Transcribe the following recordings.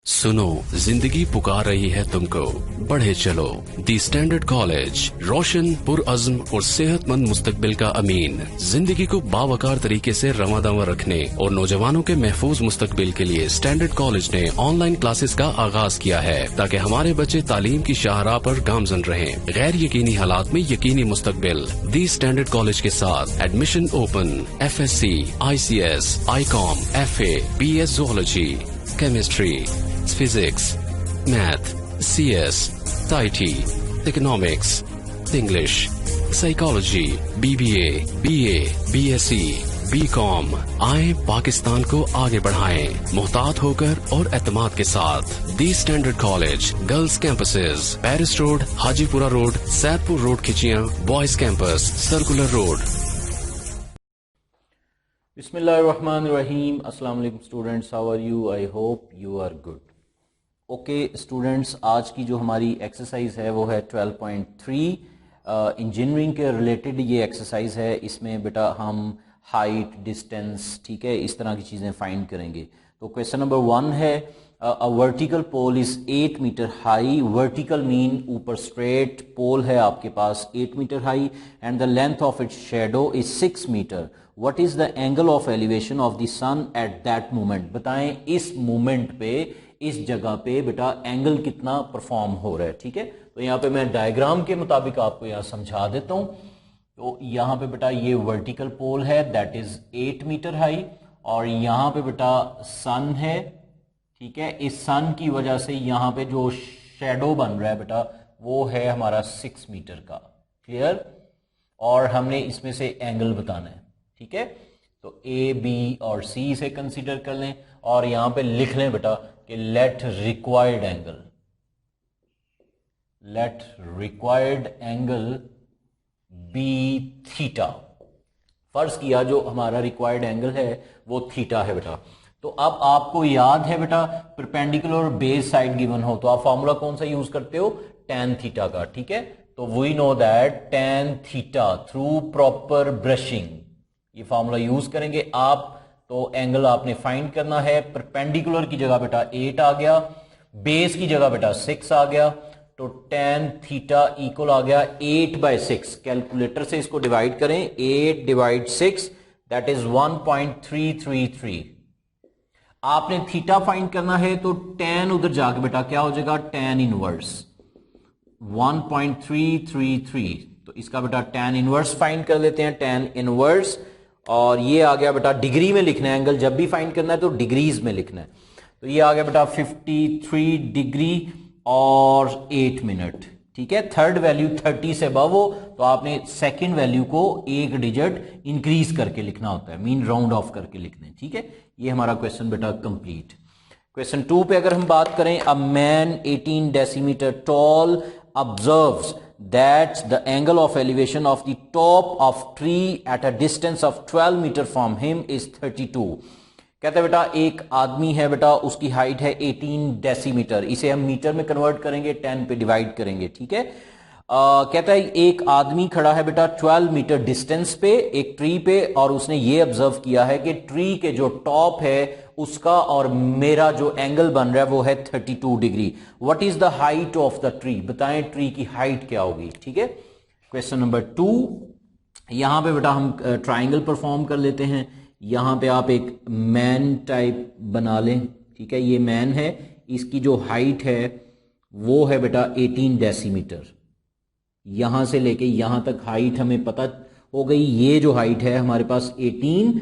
सुनो, जिंदगी पुकार रही है तुमको, बढ़े चलो। दी स्टैंडर्ड कॉलेज, रोशन, पुरअज़्म और सेहतमंद मुस्तकबिल का अमीन। जिंदगी को बावकार तरीके से रवादावा रखने और नौजवानों के महफूज मुस्तकबिल के लिए स्टैंडर्ड कॉलेज ने ऑनलाइन क्लासेस का आगाज किया है, ताकि हमारे बच्चे तालीम की शाहराह पर गामजन रहें। गैर यकीनी हालात में यकीनी मुस्तकबिल। दी स्टैंडर्ड कॉलेज के साथ admission open. FSC, ICS, ICOM, FA, BS Zoology, Chemistry, Physics, Math, CS, IT, Economics, English, Psychology, BBA, BA, BSc, BCom। आए पाकिस्तान को आगे बढ़ाएं, मोहतात होकर और एतमाद के साथ। The standard college, girls campuses, Paris road, Hajipura road, Saidpur road Khichian, boys campus, circular road. बिस्मिल्लाहिर्रहमानिर्रहीम। अस्सलाम वालेकुम students, how are you? I hope you are good. Okay students, आज की जो हमारी एक्सरसाइज है वो है 12.3। इंजीनियरिंग के रिलेटेड ये एक्सरसाइज है। इसमें बेटा हम हाइट, डिस्टेंस, ठीक है, इस तरह की चीज़ें फाइंड करेंगे। तो क्वेश्चन नंबर 1 है, a vertical pole is 8 metre high. Vertical mean ऊपर स्ट्रेट पोल है आपके पास 8 metre high, and the length of its shadow is 6 metre. What is the angle of elevation of the sun at that moment? बताएं इस moment पे, इस जगह पे बेटा एंगल कितना परफॉर्म हो रहा है। ठीक है, तो यहाँ पे मैं डायग्राम के मुताबिक आपको यहाँ समझा देता हूं। तो यहाँ पे बेटा ये वर्टिकल पोल है, दैट इज 8 मीटर हाई, और यहाँ पे बेटा सन है। ठीक है, इस सन की वजह से यहाँ पे जो शेडो बन रहा है बेटा वो है हमारा 6 मीटर का। क्लियर? और हमने इसमें से एंगल बताना है। ठीक है, तो A, B और C से कंसीडर कर लें, और यहां पे लिख लें बेटा कि let required angle be theta. फर्ज किया जो हमारा रिक्वायर्ड एंगल है वो थीटा है बेटा। तो अब आपको याद है बेटा, परपेंडिकुलर और बेस साइड गिवन हो तो आप फॉर्मूला कौन सा यूज करते हो? tan थीटा का। ठीक है, तो we know that tan theta through proper brushing, ये फॉर्मूला यूज करेंगे आप। तो एंगल आपने फाइंड करना है। परपेंडिकुलर की जगह बेटा 8 आ गया, बेस की जगह बेटा 6 आ गया, तो tan थीटा इक्वल आ गया 8/6। कैलकुलेटर से इसको डिवाइड करें, 8 डिवाइड 6 दैट इज 1.333। आपने थीटा फाइंड करना है तो tan उधर जाके बेटा क्या हो जाएगा? tan inverse 1.333। तो इसका बेटा tan इनवर्स फाइंड कर लेते हैं, tan इनवर्स। और ये आ गया बेटा, डिग्री में लिखना है एंगल, जब भी फाइंड करना है तो डिग्रीज में लिखना है। तो ये आ गया बेटा 53 डिग्री और 8 मिनट। ठीक है, थर्ड वैल्यू 30 से अबव हो तो आपने सेकंड वैल्यू को एक डिजिट इंक्रीज करके लिखना होता है, मीन राउंड ऑफ करके लिखना है। ठीक है, ये हमारा क्वेश्चन बेटा कंप्लीट। क्वेश्चन 2 पे अगर हम बात करें, a man 18 decimetre tall observes that the angle of elevation of the top of tree at a distance of 12 meter from him is 32। कहता है बेटा एक आदमी है बेटा, उसकी हाइट है 18 डेसीमीटर। इसे हम मीटर में कन्वर्ट करेंगे, 10 पे डिवाइड करेंगे। ठीक है, कहता है एक आदमी खड़ा है बेटा 12 मीटर डिस्टेंस पे एक ट्री पे, और उसने ये ऑब्जर्व किया है कि ट्री के जो टॉप है उसका और मेरा जो एंगल बन रहा है वो है 32 degree. What is the height of the tree? बताएं ट्री की हाइट क्या होगी। ठीक है, क्वेश्चन नंबर 2, यहां पे बेटा हम ट्राइंगल परफॉर्म कर लेते हैं। यहां पे आप एक मैन टाइप बना लें। ठीक है, ये मैन है, इसकी जो हाइट है वो है बेटा 18 डेसीमीटर। यहां से लेके यहां तक हाइट हमें पता हो गई, ये जो हाइट है हमारे पास 18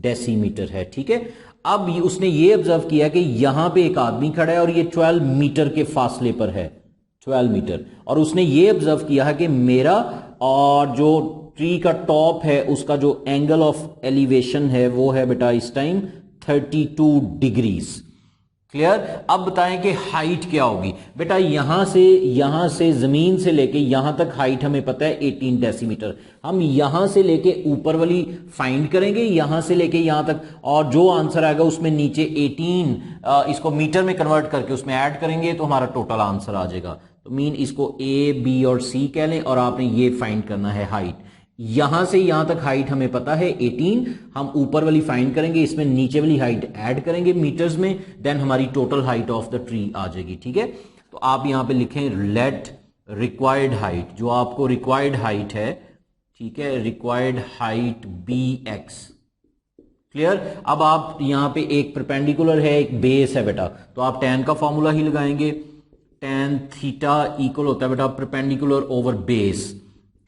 डेसीमीटर है। ठीक है, अब उसने ये ऑब्जर्व किया कि यहां पे एक आदमी खड़ा है और ये 12 मीटर के फासले पर है, 12 मीटर, और उसने ये ऑब्जर्व किया है कि मेरा और जो ट्री का टॉप है उसका जो एंगल ऑफ एलिवेशन है वो है बेटा इस टाइम 32 डिग्रीज। क्लियर? अब बताएं कि हाइट क्या होगी। बेटा यहां से जमीन से लेके यहां तक हाइट हमें पता है 18 डेसीमीटर। हम यहां से लेके ऊपर वाली फाइंड करेंगे, यहां से लेके यहां तक, और जो आंसर आएगा उसमें नीचे 18 इसको मीटर में कन्वर्ट करके उसमें ऐड करेंगे तो हमारा टोटल आंसर आ जाएगा। तो मीन इसको A, B और C कह लें, और आपने ये फाइंड करना है हाइट। यहां से यहां तक हाइट हमें पता है 18, हम ऊपर वाली फाइंड करेंगे, इसमें नीचे वाली हाइट ऐड करेंगे मीटर्स में, देन हमारी total height of the tree आ जाएगी। ठीक है, तो आप यहां पे लिखें लेट रिक्वायर्ड हाइट, जो आपको रिक्वायर्ड हाइट है, ठीक है, required height be x. Clear. अब आप यहां पे एक परपेंडिकुलर है, एक बेस है बेटा, तो आप tan का फॉर्मूला ही लगाएंगे। tan थीटा इक्वल होता है बेटा परपेंडिकुलर ओवर बेस।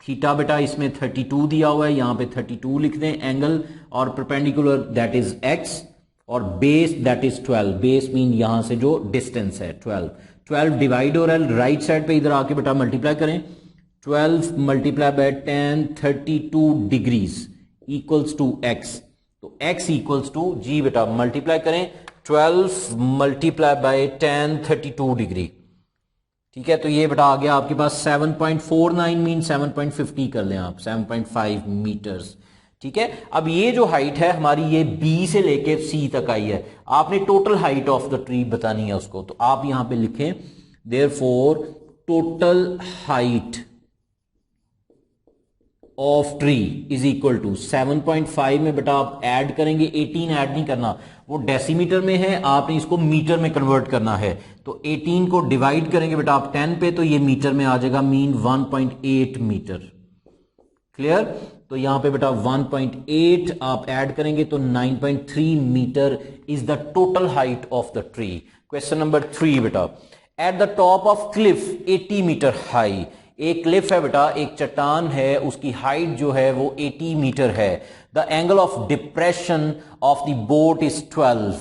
थीटा बेटा इसमें 32 दिया हुआ है, यहां पे 32 लिख दें एंगल, और परपेंडिकुलर दैट इज x, और base that is 12। Base mean यहां से जो डिस्टेंस है 12। 12 डिवाइड हो रहा है राइट साइड पे, इधर आके बेटा मल्टीप्लाई करें। 12 multiply by tan 32 degrees equals to x, तो x इक्वल्स टू जी बेटा मल्टीप्लाई करें 12 मल्टीप्लाई बाय tan 32 डिग्री। ठीक है, तो ये बेटा आ गया आपके पास 7.49 मीन 7.50 कर लें आप, 7.5 मीटर्स। ठीक है, अब ये जो हाइट है हमारी ये B से लेके C तक आई है, आपने total height of the tree बतानी है उसको, तो आप यहां पे लिखें therefore total height of tree is equal to 7.5 में बेटा आप ऐड करेंगे, 18 ऐड नहीं करना, वो डेसीमीटर में है, आपने इसको मीटर में कन्वर्ट करना है, तो 18 को डिवाइड करेंगे बेटा आप 10 पे, तो ये मीटर में आ जाएगा, मीन 1.8 मीटर। क्लियर, तो यहां पे बेटा 1.8 आप ऐड करेंगे तो 9.3 metre is the total height of the tree. Question number 3 बेटा, at the top of cliff 80 metre high, एक क्लिफ है बेटा, एक चट्टान है, उसकी हाइट जो है वो 80 मीटर है, the angle of depression of the boat is 12।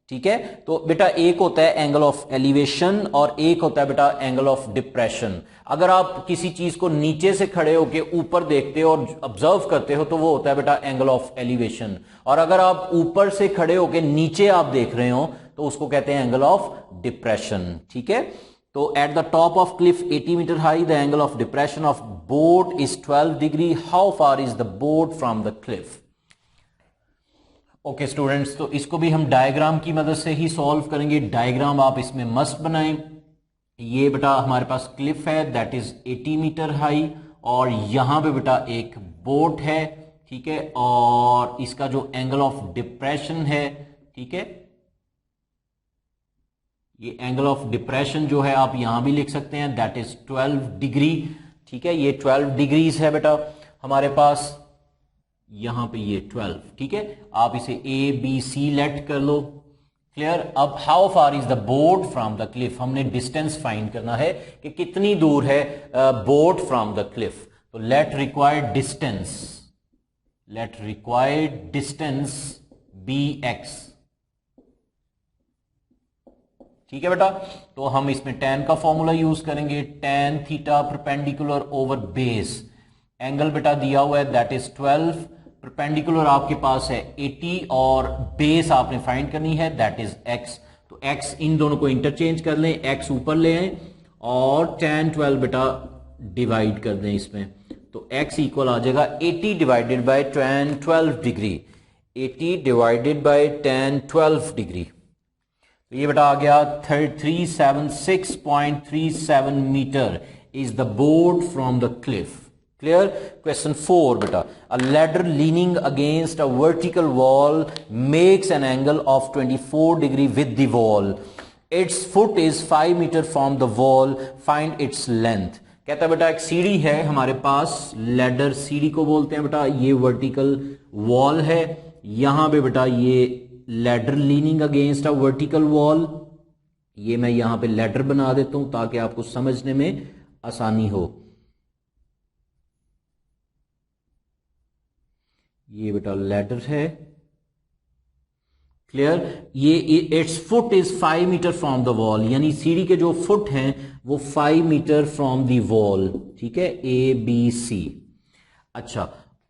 ठीक है, तो बेटा एक होता है एंगल ऑफ एलिवेशन और एक होता है बेटा एंगल ऑफ डिप्रेशन। अगर आप किसी चीज को नीचे से खड़े होकर ऊपर देखते हो और ऑब्जर्व करते हो तो वो होता है बेटा एंगल ऑफ एलिवेशन, और अगर आप ऊपर से खड़े होकर नीचे आप देख रहे हो तो उसको कहते हैं एंगल ऑफ डिप्रेशन। ठीक है, तो at the top of cliff 80 metre high, the angle of depression of boat is 12 degree, how far is the boat from the cliff. Okay students, तो इसको भी हम डायग्राम की मदद से ही सॉल्व करेंगे। डायग्राम आप इसमें मस्ट बनाएं। ये बेटा हमारे पास क्लिफ है दैट इज 80 मीटर हाई, और यहां पे बेटा एक बोट है, ठीक है, और इसका जो एंगल ऑफ डिप्रेशन है, ठीक है, ये एंगल ऑफ डिप्रेशन जो है आप यहां भी लिख सकते हैं दैट इज 12 डिग्री। ठीक है, ये 12 डिग्रीज है बेटा हमारे पास, यहां पे ये 12। ठीक है, आप इसे ABC लेट कर लो। क्लियर। अब how far is the boat from the Cliff, हमने डिस्टेंस फाइंड करना है कि कितनी दूर है बोट फ्रॉम द क्लिफ। तो लेट रिक्वायर्ड डिस्टेंस BX। ठीक है बेटा, तो हम इसमें tan का फॉर्मूला यूज करेंगे, tan theta perpendicular over base, angle बेटा दिया हुआ है दैट इज 12, परपेंडिकुलर आपके पास है 80, और बेस आपने फाइंड करनी है दैट इज x। तो x इन दोनों को इंटरचेंज कर लें, x ऊपर ले आए और tan 12 बेटा डिवाइड कर दें इसमें, तो x इक्वल आ जाएगा 80 divided by tan 12 degree, 80 divided by tan 12 degree. तो ये बेटा आ गया 376.37 metre is the board from the cliff. Clear. Question 4 बेटा, a ladder leaning against a vertical wall makes an angle of 24 degree with the wall, its foot is 5 metre from the wall, find its length. कहता है बेटा एक सीढ़ी है हमारे पास, ladder सीढ़ी को बोलते हैं बेटा, ये वर्टिकल वॉल है, यहां पे बेटा ये ladder leaning against a vertical wall, ये मैं यहां पे लैडर बना देता हूं ताकि आपको समझने में आसानी हो। ये बेटा लैडर है। क्लियर। ये its foot is 5 metre from the wall, यानी सीढ़ी के जो फुट हैं वो 5 मीटर फ्रॉम द वॉल। ठीक है, ABC। अच्छा,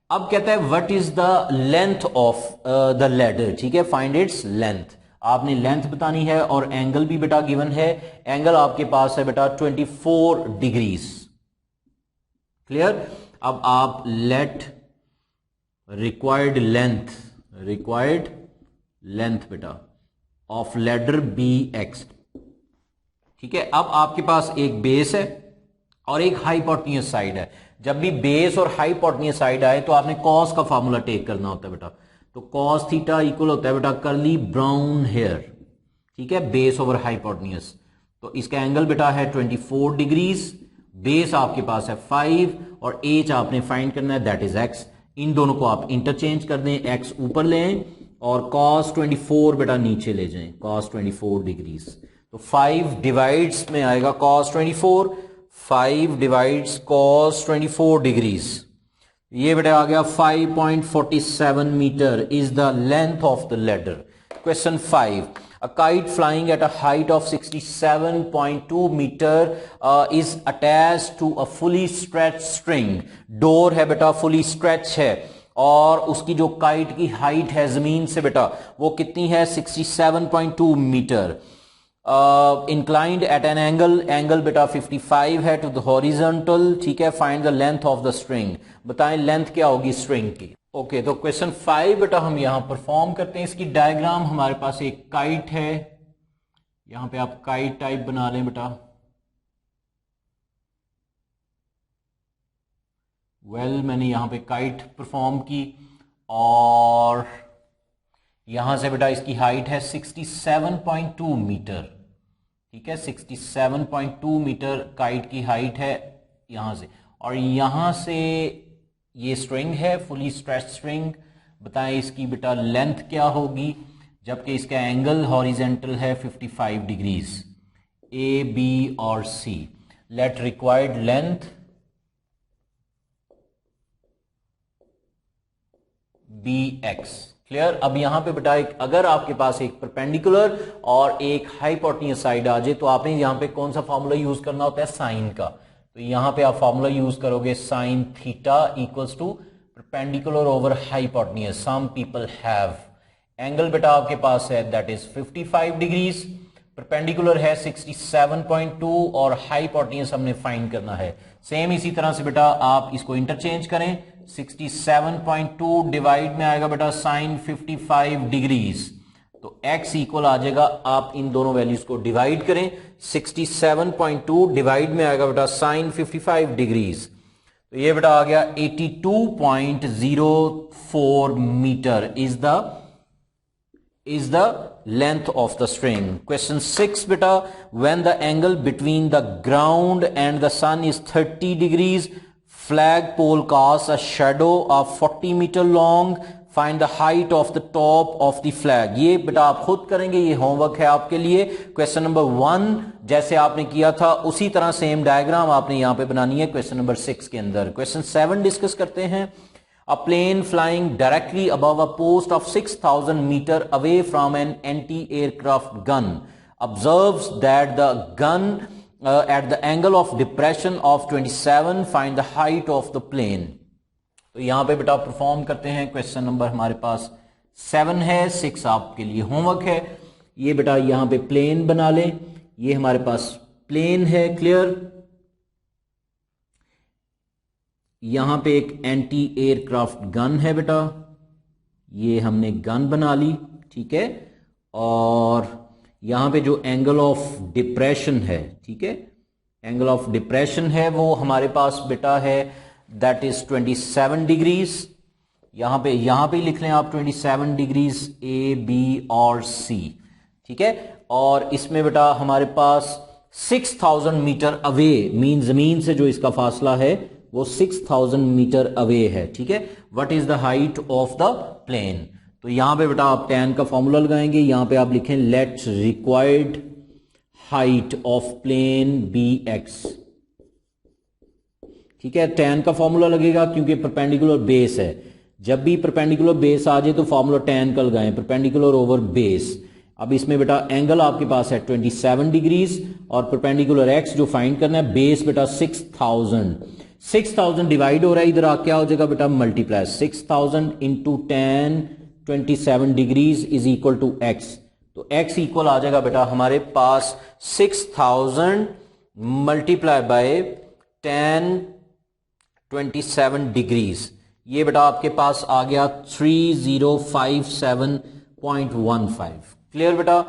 अब कहता है what is the length of the ladder. ठीक है, फाइंड इट्स लेंथ, आपने लेंथ बतानी है, और एंगल भी बेटा गिवन है, एंगल आपके पास है बेटा 24 डिग्रीज। क्लियर। अब आप लेट रिक्वायर्ड लेंथ बेटा ऑफ लैडर BX। ठीक है, अब आपके पास एक बेस है और एक हाइपोटेन्यूज साइड है। जब भी बेस और हाइपोटेन्यूज साइड आए तो आपने कॉस का फार्मूला टेक करना होता है बेटा। तो कॉस थीटा इक्वल होता है बेटा कर्ली ब्राउन हेयर, ठीक है, बेस ओवर हाइपोटेन्यूज। तो इसका एंगल बेटा है 24 डिग्रीज, बेस आपके पास है 5 और एच आपने फाइंड करना है, दैट इज एक्स। इन दोनों को आप इंटरचेंज कर दें, एक्स ऊपर लें और cos 24 बेटा नीचे ले जाएं, cos 24 डिग्रीज। तो 5 डिवाइड्स में आएगा cos 24, 5 डिवाइड्स cos 24 डिग्रीज, ये बेटा आ गया 5.47 metre is the length of the ladder. Question 5, a kite flying at a height of 67.2 meter is attached to a fully stretched string। Door है बेटा fully stretch है और उसकी जो काइट की हाइट है जमीन से बेटा वो कितनी है 67.2 metre. Inclined at an angle बेटा 55 है टू द हॉरिजॉन्टल, ठीक है। Find the length of the string, बताएं लेंथ क्या होगी स्ट्रिंग की। ओके, तो क्वेश्चन 5 बेटा हम यहां परफॉर्म करते हैं। इसकी डायग्राम हमारे पास एक काइट है, यहां पे आप काइट टाइप बना लें बेटा। मैंने यहां पे काइट परफॉर्म की और यहां से बेटा इसकी हाइट है 67.2 मीटर, ठीक है, 67.2 मीटर काइट की हाइट है यहां से, और यहां से ये स्ट्रिंग है फुली स्ट्रेच स्ट्रिंग। बताएं इसकी बेटा लेंथ क्या होगी, जबकि इसका एंगल हॉरिजेंटल है 55 डिग्रीज, ए बी और C. Let required length be x. Clear. अब यहां पे बेटा अगर आपके पास एक परपेंडिकुलर और एक हाइपोटेन्यूज साइड आ जाए तो आपने यहां पे कौन सा फॉर्मूला यूज करना होता है, साइन का। तो यहां पे आप फॉर्मूला यूज करोगे sine theta equals to perpendicular over hypotenuse. Some people have angle बेटा आपके पास है दैट इज 55 डिग्रीज, परपेंडिकुलर है 67.2 और हाइपोटेन्यूज हमने फाइंड करना है। सेम इसी तरह से बेटा आप इसको इंटरचेंज करें, 67.2 डिवाइड में आएगा बेटा साइन 55 डिग्रीज, तो x इक्वल आ जाएगा, आप इन दोनों वैल्यूज को डिवाइड करें, 67.2 डिवाइड में आएगा बेटा साइन 55 डिग्रीज, तो ये बेटा आ गया 82.04 metre is the length of the string. Question 6 beta, when the angle between the ground and the sun is 30 degrees, flagpole casts a shadow of 40 meter long, find the height of the top of the flag। ये बेटा आप खुद करेंगे, ये homework है आपके लिए। Question number 1 जैसे आपने किया था उसी तरह सेम डायग्राम आपने यहां पे बनानी है क्वेश्चन नंबर 6 के अंदर। क्वेश्चन 7 डिस्कस करते हैं। A plane flying directly above a post of 6,000 meter away from an anti-aircraft gun observes that the gun at the angle of depression of 27, find the height of the plane। तो यहां पे बेटा perform करते हैं। Question number हमारे पास 7 है, 6 आपके लिए होमवर्क है। ये बेटा यहां पे प्लेन बना लें, ये हमारे पास प्लेन है, क्लियर। यहां पे एक एंटी एयरक्राफ्ट गन है बेटा, ये हमने गन बना ली, ठीक है। और यहां पे जो एंगल ऑफ डिप्रेशन है, ठीक है, एंगल ऑफ डिप्रेशन है वो हमारे पास बेटा है दैट इज 27 डिग्रीज। यहां पे लिख लें आप 27 डिग्रीज ए बी और सी, ठीक है। और इसमें बेटा हमारे पास 6000 मीटर अवे मीन जमीन से जो इसका फासला है वो 6000 मीटर अवे है, ठीक है। What is the height of the plane. तो यहां पे बेटा आप tan का फॉर्मूला लगाएंगे, यहां पे आप लिखें let required height of plane be x, ठीक है। tan का फॉर्मूला लगेगा क्योंकि परपेंडिकुलर बेस है, जब भी परपेंडिकुलर बेस आ जाए तो फॉर्मूला tan का लगाएं, परपेंडिकुलर ओवर बेस। अब इसमें बेटा एंगल आपके पास है 27 डिग्रीज और परपेंडिकुलर x जो फाइंड करना है, बेस बेटा 6000 डिवाइड हो रहा है, इधर आ क्या हो जाएगा बेटा multiply, 6000 into tan 27 degrees is equal to x। तो x इक्वल आ जाएगा बेटा हमारे पास 6000 मल्टीप्लाई बाय tan 27 डिग्रीज, ये बेटा आपके पास आ गया 3057.15। क्लियर बेटा,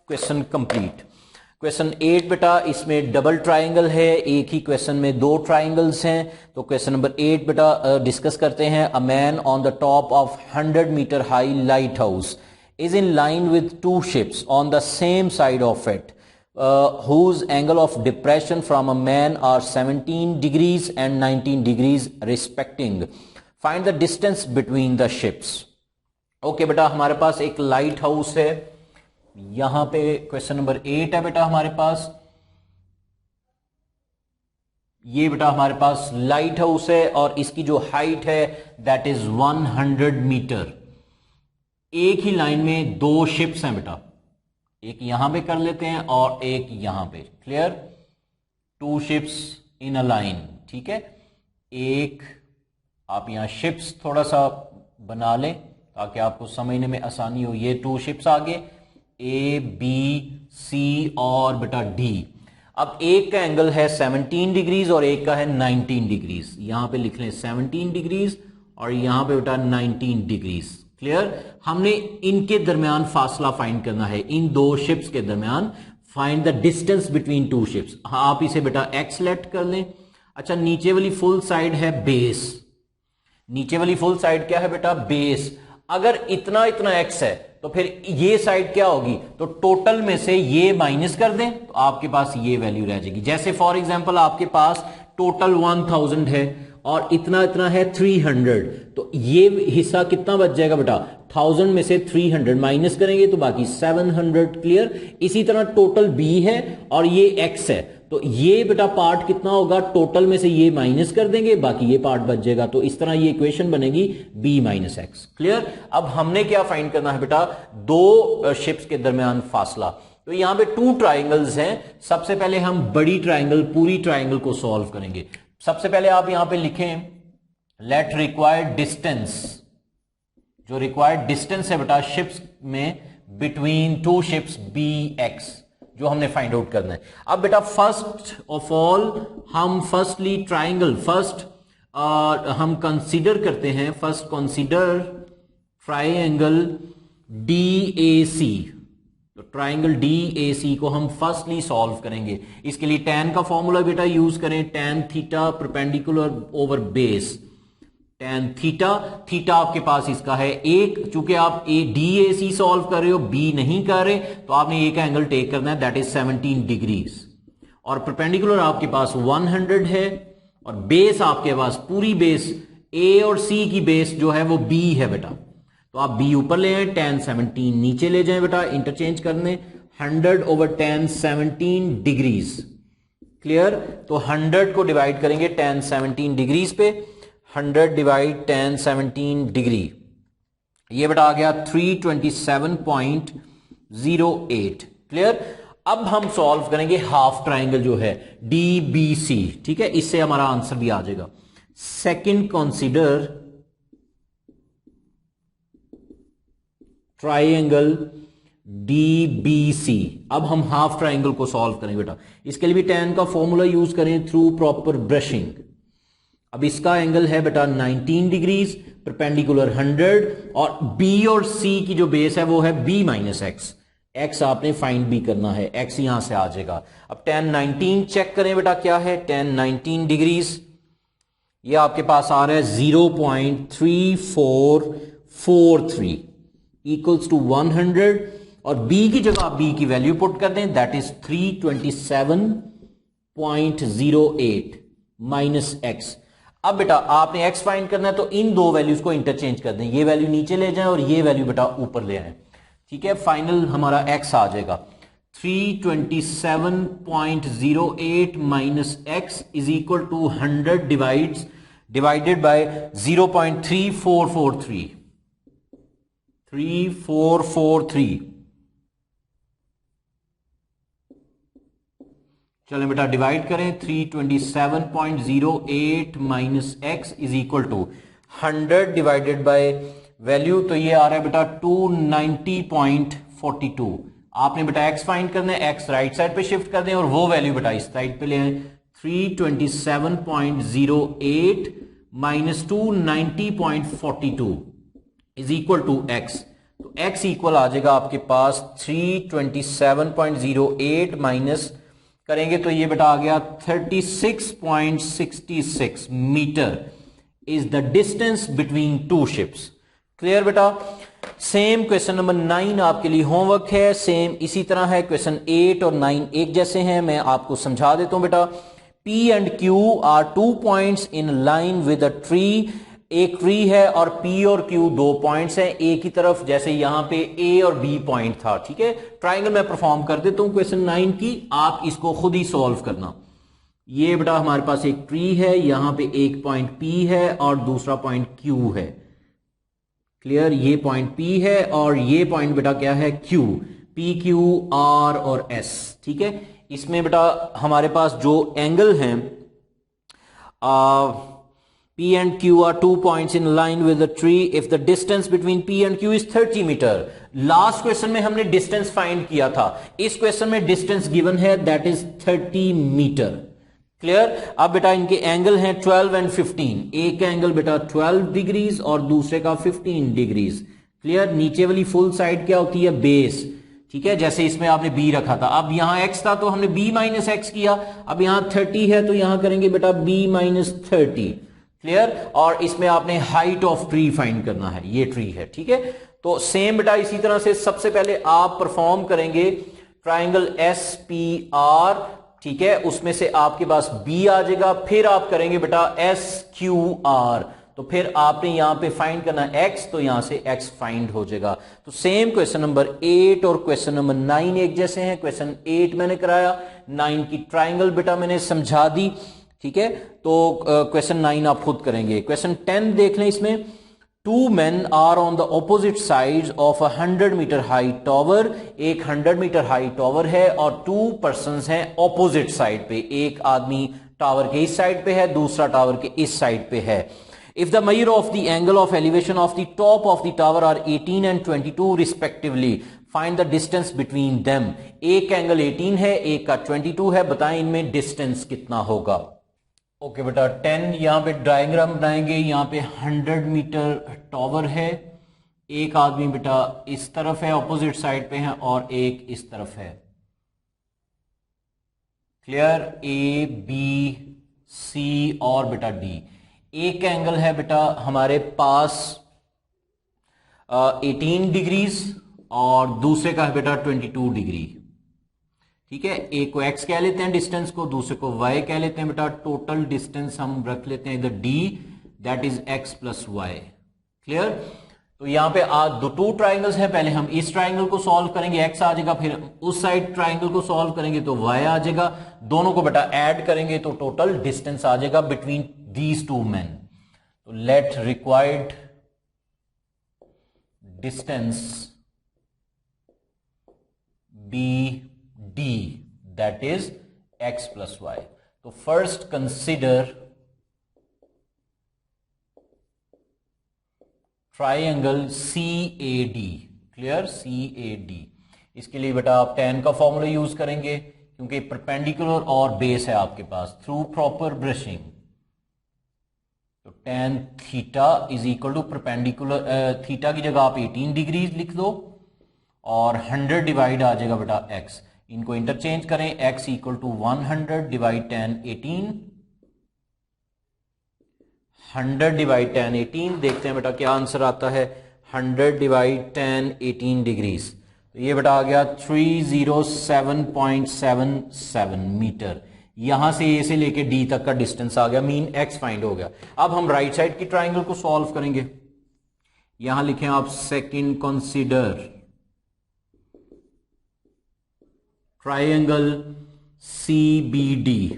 क्वेश्चन कंप्लीट। क्वेश्चन 8 बेटा, इसमें डबल ट्राइंगल है, एक ही क्वेश्चन में दो ट्राइंगल्स हैं। तो क्वेश्चन नंबर 8 बेटा डिस्कस करते हैं। A man on the top of 100 metre high lighthouse is in line with two ships on the same side of it whose angle of depression from a man are 17 degrees and 19 degrees respecting. Find the distance between the ships. Okay बेटा, हमारे पास एक light house है, यहां पे question number 8 है बेटा हमारे पास। ये बेटा हमारे पास लाइट हाउस है और इसकी जो हाइट है दैट इज 100 मीटर। एक ही लाइन में दो शिप्स हैं बेटा, एक यहां पे कर लेते हैं और एक यहां पे। Clear? Two ships in a line. ठीक है, एक आप यहां शिप्स थोड़ा सा बना लें ताकि आपको समझने में आसानी हो। ये टू शिप्स आगे ए बी सी और बेटा डी। अब एक का एंगल है 17 डिग्रीज और एक का है 19 डिग्रीज। यहां पे लिख लें 17 डिग्रीज और यहां पे बेटा 19 डिग्रीज। क्लियर? हमने इनके दरमियान फासला फाइंड करना है, इन दो शिप्स के दरमियान। Find the distance between two ships. आप इसे बेटा एक्स लेट कर लें। अच्छा, नीचे वाली फुल साइड है बेस। नीचे वाली फुल साइड क्या है बेटा? बेस। अगर इतना इतना एक्स है तो फिर ये साइड क्या होगी? तो टोटल में से ये माइनस कर दें तो आपके पास ये वैल्यू रह जाएगी। जैसे फॉर एग्जांपल आपके पास टोटल 1000 है और इतना इतना है 300, तो ये हिस्सा कितना बच जाएगा बेटा? 1000 में से 300 माइनस करेंगे तो बाकी 700। क्लियर? इसी तरह टोटल बी है और ये एक्स है, तो ये बेटा पार्ट कितना होगा? टोटल में से ये माइनस कर देंगे, बाकी ये पार्ट बच जाएगा। तो इस तरह ये इक्वेशन बनेगी b माइनस एक्स। क्लियर? अब हमने क्या फाइंड करना है बेटा? दो शिप्स के दरमियान फासला। तो यहां पे टू ट्राइंगल्स हैं। सबसे पहले हम बड़ी ट्राइंगल, पूरी ट्राइंगल को सॉल्व करेंगे। सबसे पहले आप यहां पे लिखें लेट रिक्वायर्ड डिस्टेंस। जो रिक्वायर्ड डिस्टेंस है बेटा शिप्स में between two ships be x, जो हमने फाइंड आउट करना है। अब बेटा फर्स्ट ऑफ ऑल हम फर्स्टली ट्राइंगल फर्स्ट हम कंसीडर करते हैं। First consider triangle DAC। तो ट्राइंगल DAC को हम फर्स्टली सॉल्व करेंगे। इसके लिए tan का फॉर्मूला बेटा यूज करें, tan theta perpendicular over base. tan theta, theta आपके पास इसका है 1। चूंकि आप DAC सॉल्व कर रहे हो, B नहीं कर रहे, तो आपने एक एंगल टेक करना है दैट इज 17 डिग्रीज। और परपेंडिकुलर आपके पास 100 है और बेस आपके पास पूरी बेस A और C की बेस जो है वो B है बेटा। तो आप b ऊपर ले आए, tan 17 नीचे ले जाएं बेटा, इंटरचेंज करने 100 ओवर tan 17 डिग्रीज। क्लियर? तो 100 को डिवाइड करेंगे tan 17 डिग्रीज पे, 100 डिवाइड tan 17 डिग्री, ये बेटा आ गया 327.08। क्लियर? अब हम सॉल्व करेंगे हाफ ट्राइंगल जो है DBC। ठीक है, इससे हमारा आंसर भी आ जाएगा। Second consider triangle DBC। अब हम हाफ ट्राइंगल को सॉल्व करेंगे बेटा। इसके लिए भी tan का फॉर्मूला यूज करें थ्रू प्रॉपर ब्रशिंग। अब इसका एंगल है बेटा 19 डिग्रीज, परपेंडिकुलर 100 और B और C की जो बेस है वो है B माइनस एक्स। एक्स आपने फाइंड भी करना है, एक्स यहां से आ जाएगा। अब tan 19 चेक करें बेटा, क्या है tan 19 डिग्रीज? ये आपके पास आ रहा है 0.3443 इक्वल्स टू 100 और B की जगह B की वैल्यू पुट कर दें दैट इज 327.08 माइनस एक्स। अब बेटा आपने x फाइंड करना है तो इन दो वैल्यूज को इंटरचेंज कर दें, ये वैल्यू नीचे ले जाएं और ये वैल्यू बेटा ऊपर ले आए। ठीक है, फाइनल हमारा x आ जाएगा 327.08 minus x is equal to 100 divided by 0.3443 3443। चलें बेटा डिवाइड करें, 327.08 minus x is equal to 100 divided by value, तो ये आ रहा है बेटा 290.42। आपने बेटा एक्स फाइंड करना है, एक्स राइट साइड पे शिफ्ट कर दें और वो वैल्यू बेटा इस साइड पे ले आए। 327.08 minus 290.42 is equal to x. तो x इक्वल आ जाएगा आपके पास 327.08 माइनस करेंगे तो ये बेटा आ गया 36.66 metre is the distance between two ships. Clear बेटा। सेम क्वेश्चन नंबर 9 आपके लिए होमवर्क है, सेम इसी तरह है। क्वेश्चन 8 और 9 एक जैसे हैं, मैं आपको समझा देता हूं बेटा। P and Q are 2 points in line with a tree. एक ट्री है और P और Q 2 पॉइंट्स हैं ए की तरफ, जैसे यहां पे A और B पॉइंट था। ठीक है, ट्राइंगल मैं परफॉर्म कर देता हूं क्वेश्चन 9 की, आप इसको खुद ही सॉल्व करना। ये बेटा हमारे पास एक ट्री है, यहां पे एक पॉइंट P है और दूसरा पॉइंट Q है। क्लियर, ये पॉइंट P है और ये पॉइंट बेटा क्या है, Q। P, Q, R और S। ठीक है, इसमें बेटा हमारे पास जो एंगल हैं, P and Q are 2 points in line with the tree if the distance between P and Q is 30 metre. Last question में हमने डिस्टेंस फाइंड किया था, इस क्वेश्चन में डिस्टेंस गिवन है दैट इज 30 मीटर। क्लियर। अब बेटा इनके एंगल हैं 12 एंड 15। एक का एंगल बेटा 12 डिग्रीज और दूसरे का 15 डिग्रीज। क्लियर। नीचे वाली फुल साइड क्या होती है, बेस। ठीक है, जैसे इसमें आपने b रखा था, अब यहां x था तो हमने b माइनस एक्स किया। अब यहां 30 है तो यहां करेंगे बेटा b माइनस 30। क्लियर। और इसमें आपने हाइट ऑफ ट्री फाइंड करना है, ये ट्री है। ठीक है, तो सेम बेटा इसी तरह से सबसे पहले आप परफॉर्म करेंगे ट्राइंगल SPR। ठीक है, उसमें से आपके पास B आ जाएगा, फिर आप करेंगे बेटा SQR, तो फिर आपने यहां पे फाइंड करना x, तो यहां से x फाइंड हो जाएगा। तो सेम क्वेश्चन नंबर 8 और क्वेश्चन नंबर 9 एक जैसे हैं। क्वेश्चन 8 मैंने कराया, 9 की ट्राइंगल बेटा मैंने समझा दी। ठीक है, तो क्वेश्चन 9 आप खुद करेंगे। क्वेश्चन 10 देख लें, इसमें 2 men are on the opposite sides of 100 metre high tower. एक 100 मीटर हाई टॉवर है और 2 पर्संस हैं ऑपोजिट साइड पे। एक आदमी टावर के इस साइड पे है, दूसरा टावर के इस साइड पे है। If the measure of the angle of elevation of the top of the tower are 18 and 22 respectively, find the distance between them। एक एंगल 18 है, एक का 22 है, बताएं इनमें डिस्टेंस कितना होगा। ओके बेटा, 10 यहां पे डायग्राम बनाएंगे। यहां पे 100 मीटर टावर है, एक आदमी बेटा इस तरफ है, ऑपोजिट साइड पे है, और एक इस तरफ है। क्लियर। A, B, C और बेटा D। एक एंगल है बेटा हमारे पास 18 डिग्रीज और दूसरे का है बेटा 22 डिग्री। ठीक है, एक को x कह लेते हैं डिस्टेंस को, दूसरे को y कह लेते हैं बेटा। टोटल डिस्टेंस हम रख लेते हैं इधर d, that is x plus y। Clear. तो यहां पे दो 2 ट्राइंगल्स हैं, पहले हम इस ट्राइंगल को सॉल्व करेंगे, x आ जाएगा, फिर उस साइड ट्राइंगल को सॉल्व करेंगे तो y आ जाएगा। दोनों को बेटा ऐड करेंगे तो टोटल डिस्टेंस आ जाएगा बिटवीन these 2 men। तो let required distance be d, that is x plus y। तो first consider triangle CAD। Clear, CAD। इसके लिए बेटा आप tan का फॉर्मूला यूज करेंगे क्योंकि परपेंडिकुलर और बेस है आपके पास। थ्रू प्रॉपर ब्रशिंग, तो tan theta is equal to perpendicular, theta की जगह आप 18 डिग्री लिख दो और 100 डिवाइड आ जाएगा बेटा x। इनको इंटरचेंज करें, x equal to 100 divide tan 18, 100 divide tan 18। देखते हैं बेटा क्या आंसर आता है। 100 डिवाइड tan 18 डिग्रीज, तो ये बेटा आ गया 307.77 मीटर। यहां से ए से लेके डी तक का डिस्टेंस आ गया, मीन एक्स फाइंड हो गया। अब हम राइट साइड की ट्राइंगल को सॉल्व करेंगे। यहां लिखें आप second consider triangle CBD।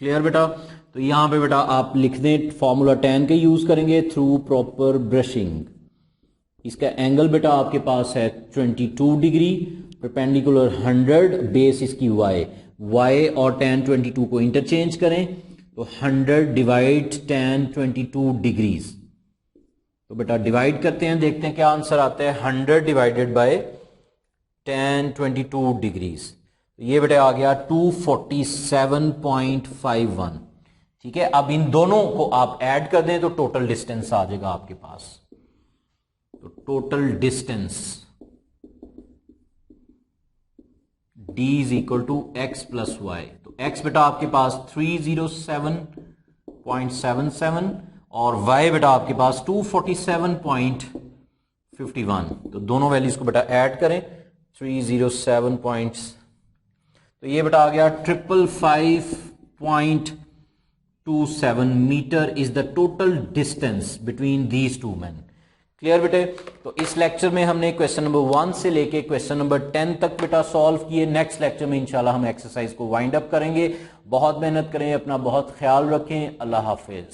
Clear बेटा। तो यहां पे बेटा आप लिख दें, फॉर्मूला tan के यूज करेंगे थ्रू प्रॉपर ब्रशिंग। इसका एंगल बेटा आपके पास है 22 डिग्री, परपेंडिकुलर 100, बेस इसकी y और tan 22 को इंटरचेंज करें तो 100 डिवाइड tan 22 डिग्रीज। तो बेटा डिवाइड करते हैं, देखते हैं क्या आंसर आता है। 100 डिवाइडेड बाय tan 22 डिग्रीज, तो ये बेटा आ गया 247.51। ठीक है, अब इन दोनों को आप ऐड कर दें तो टोटल डिस्टेंस आ जाएगा आपके पास। तो total distance d is equal to x plus y. तो x बेटा आपके पास 307.77 और y बेटा आपके पास 247.51। तो दोनों वैल्यूज को बेटा ऐड करें 307 पॉइंट्स, तो ये बेटा आ गया 555.27 metre is the total distance between these two man. Clear बेटे? तो इस लेक्चर में हमने क्वेश्चन नंबर 1 से लेके क्वेश्चन नंबर 10 तक बेटा सॉल्व किए। नेक्स्ट लेक्चर में इंशाल्लाह हम एक्सरसाइज को वाइंड अप करेंगे। बहुत मेहनत करें, अपना बहुत ख्याल रखें। अल्लाह हाफिज।